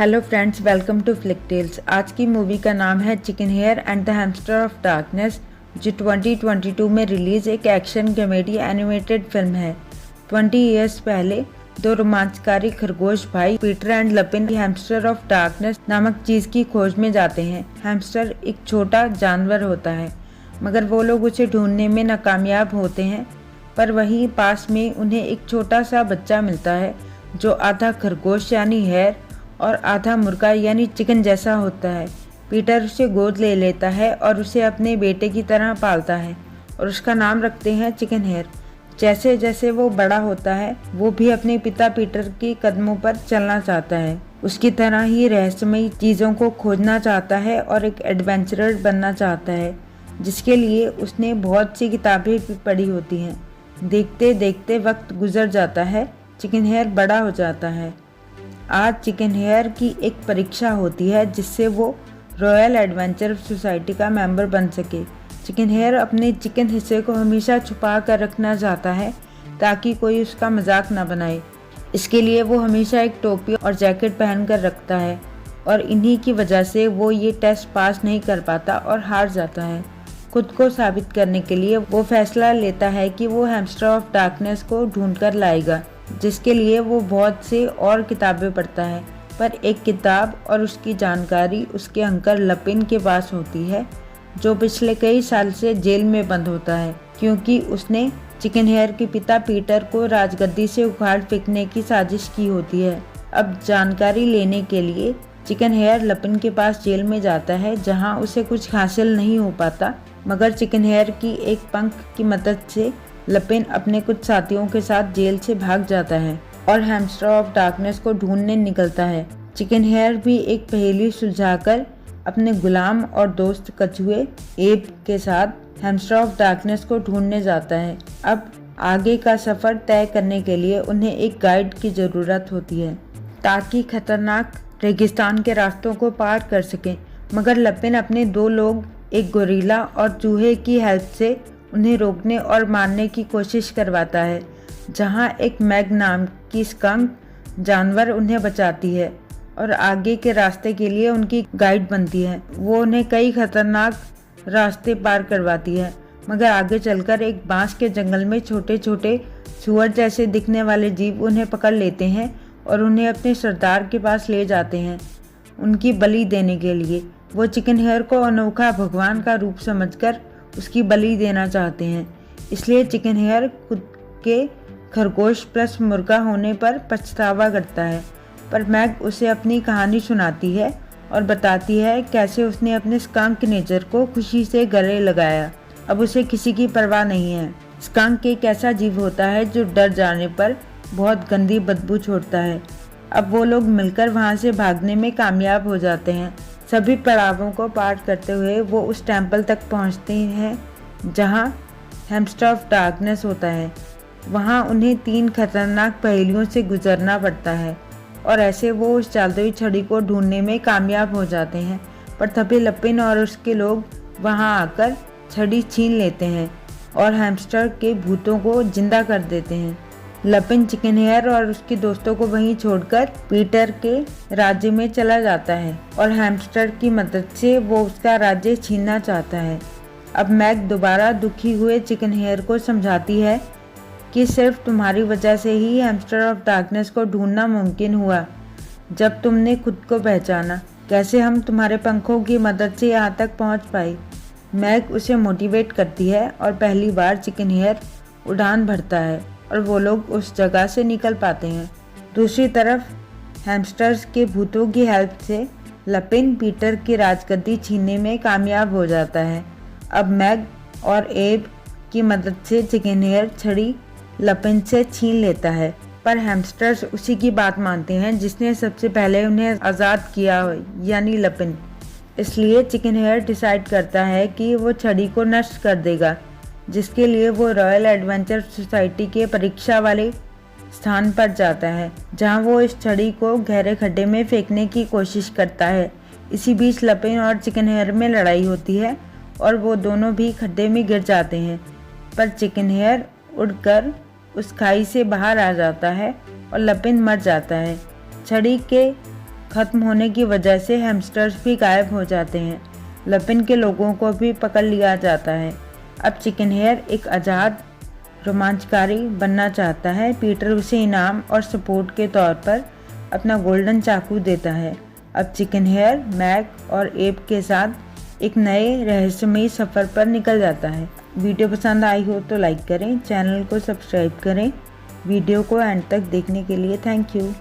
Hello friends, welcome to Flick Tales. आज की movie का नाम है Chicken Hare and the Hamster of Darkness, जो 2022 में रिलीज एक एक्शन कॉमेडी एनिमेटेड फिल्म है। 20 इयर्स पहले दो रोमांचकारी खरगोश भाई Peter and Lapin hamster of darkness नामक चीज की खोज में जाते हैं। हैमस्टर एक छोटा जानवर होता है, मगर वो लोग उसे ढूंढने में नाकामयाब होते हैं। पर वहीं पास में उन्हें एक छोटा सा बच्चा मिलता है जो आधा खरगोश यानी हेयर और आधा मुर्गा यानी चिकन जैसा होता है। पीटर उसे गोद ले लेता है और उसे अपने बेटे की तरह पालता है और उसका नाम रखते हैं चिकन हेयर। जैसे जैसे वो बड़ा होता है, वो भी अपने पिता पीटर के कदमों पर चलना चाहता है। उसकी तरह ही रहस्यमयी चीज़ों को खोजना चाहता है और एक एडवेंचरर बनना चाहता है, जिसके लिए उसने बहुत सी किताबें भी पढ़ी होती हैं। देखते देखते वक्त गुजर जाता है, चिकन हेयर बड़ा हो जाता है। आज चिकन हेयर की एक परीक्षा होती है जिससे वो रॉयल एडवेंचर सोसाइटी का मेंबर बन सके। चिकन हेयर अपने चिकन हिस्से को हमेशा छुपा कर रखना चाहता है ताकि कोई उसका मजाक न बनाए। इसके लिए वो हमेशा एक टोपी और जैकेट पहन कर रखता है और इन्हीं की वजह से वो ये टेस्ट पास नहीं कर पाता और हार जाता है। खुद को साबित करने के लिए वो फैसला लेता है कि वो हैमस्टर ऑफ डार्कनेस को ढूंढ कर लाएगा, जिसके लिए वो बहुत से और किताबें पढ़ता है। पर एक किताब और उसकी जानकारी उसके अंकल लपिन के पास होती है, जो पिछले कई साल से जेल में बंद होता है क्योंकि उसने चिकन हेयर के पिता पीटर को राजगद्दी से उखाड़ फेंकने की साजिश की होती है। अब जानकारी लेने के लिए चिकन हेयर लपिन के पास जेल में जाता है, जहां उसे कुछ हासिल नहीं हो पाता, मगर चिकन हेयर की एक पंख की मदद से लपिन अपने कुछ साथियों के साथ जेल से भाग जाता है और हैमस्टर ऑफ डार्कनेस को ढूंढने निकलता है। चिकन हेयर भी एक पहेली सुलझाकर अपने गुलाम और दोस्त कछुए एब के साथ हैमस्टर ऑफ डार्कनेस को ढूंढने जाता है। अब आगे का सफर तय करने के लिए उन्हें एक गाइड की जरूरत होती है ताकि खतरनाक रेगिस्तान के रास्तों को पार कर सकें, मगर लपिन अपने दो लोग, एक गोरिल्ला और चूहे की हेल्प से उन्हें रोकने और मारने की कोशिश करवाता है, जहां एक मैग नाम की स्कंक जानवर उन्हें बचाती है और आगे के रास्ते के लिए उनकी गाइड बनती है। वो उन्हें कई खतरनाक रास्ते पार करवाती है, मगर आगे चलकर एक बांस के जंगल में छोटे छोटे सुअर जैसे दिखने वाले जीव उन्हें पकड़ लेते हैं और उन्हें अपने सरदार के पास ले जाते हैं उनकी बलि देने के लिए। वो चिकन हेयर को अनोखा भगवान का रूप समझकर उसकी बलि देना चाहते हैं, इसलिए चिकन हेयर खुद के खरगोश प्लस मुर्गा होने पर पछतावा करता है। पर मैग उसे अपनी कहानी सुनाती है और बताती है कैसे उसने अपने स्कंक नेचर को खुशी से गले लगाया। अब उसे किसी की परवाह नहीं है। स्कंक एक ऐसा जीव होता है जो डर जाने पर बहुत गंदी बदबू छोड़ता है। अब वो लोग मिलकर वहाँ से भागने में कामयाब हो जाते हैं। सभी पड़ावों को पार करते हुए वो उस टेंपल तक पहुँचते हैं जहाँ हैमस्टर ऑफ डार्कनेस होता है। वहाँ उन्हें 3 खतरनाक पहेलियों से गुजरना पड़ता है और ऐसे वो उस जादुई छड़ी को ढूंढने में कामयाब हो जाते हैं। पर तभी लपिन और उसके लोग वहाँ आकर छड़ी छीन लेते हैं और हैमस्टर के भूतों को जिंदा कर देते हैं। लपिन चिकन हेयर और उसके दोस्तों को वहीं छोड़कर पीटर के राज्य में चला जाता है और हैमस्टर की मदद से वो उसका राज्य छीनना चाहता है। अब मैग दोबारा दुखी हुए चिकन हेयर को समझाती है कि सिर्फ तुम्हारी वजह से ही हैमस्टर ऑफ डार्कनेस को ढूंढना मुमकिन हुआ। जब तुमने खुद को पहचाना, कैसे हम तुम्हारे पंखों की मदद से यहाँ तक पहुँच पाए। मैग उसे मोटिवेट करती है और पहली बार चिकन हेयर उड़ान भरता है और वो लोग उस जगह से निकल पाते हैं। दूसरी तरफ हैमस्टर्स के भूतों की हेल्प से लपिन पीटर की राजगद्दी छीनने में कामयाब हो जाता है। अब मैग और एब की मदद से चिकन हेयर छड़ी लपिन से छीन लेता है, पर हैमस्टर्स उसी की बात मानते हैं जिसने सबसे पहले उन्हें आज़ाद किया, यानी लपिन। इसलिए चिकन हेयर डिसाइड करता है कि वो छड़ी को नष्ट कर देगा, जिसके लिए वो रॉयल एडवेंचर सोसाइटी के परीक्षा वाले स्थान पर जाता है, जहां वो इस छड़ी को गहरे खड्डे में फेंकने की कोशिश करता है। इसी बीच लपिन और चिकन हेयर में लड़ाई होती है और वो दोनों भी खड्डे में गिर जाते हैं, पर चिकन हेयर उड़कर उस खाई से बाहर आ जाता है और लपिन मर जाता है। छड़ी के खत्म होने की वजह से हैमस्टर्स भी गायब हो जाते हैं। लपिन के लोगों को भी पकड़ लिया जाता है। अब चिकन हेयर एक आज़ाद रोमांचकारी बनना चाहता है। पीटर उसे इनाम और सपोर्ट के तौर पर अपना गोल्डन चाकू देता है। अब चिकन हेयर मैक और एब के साथ एक नए रहस्यमयी सफ़र पर निकल जाता है। वीडियो पसंद आई हो तो लाइक करें, चैनल को सब्सक्राइब करें। वीडियो को एंड तक देखने के लिए थैंक यू।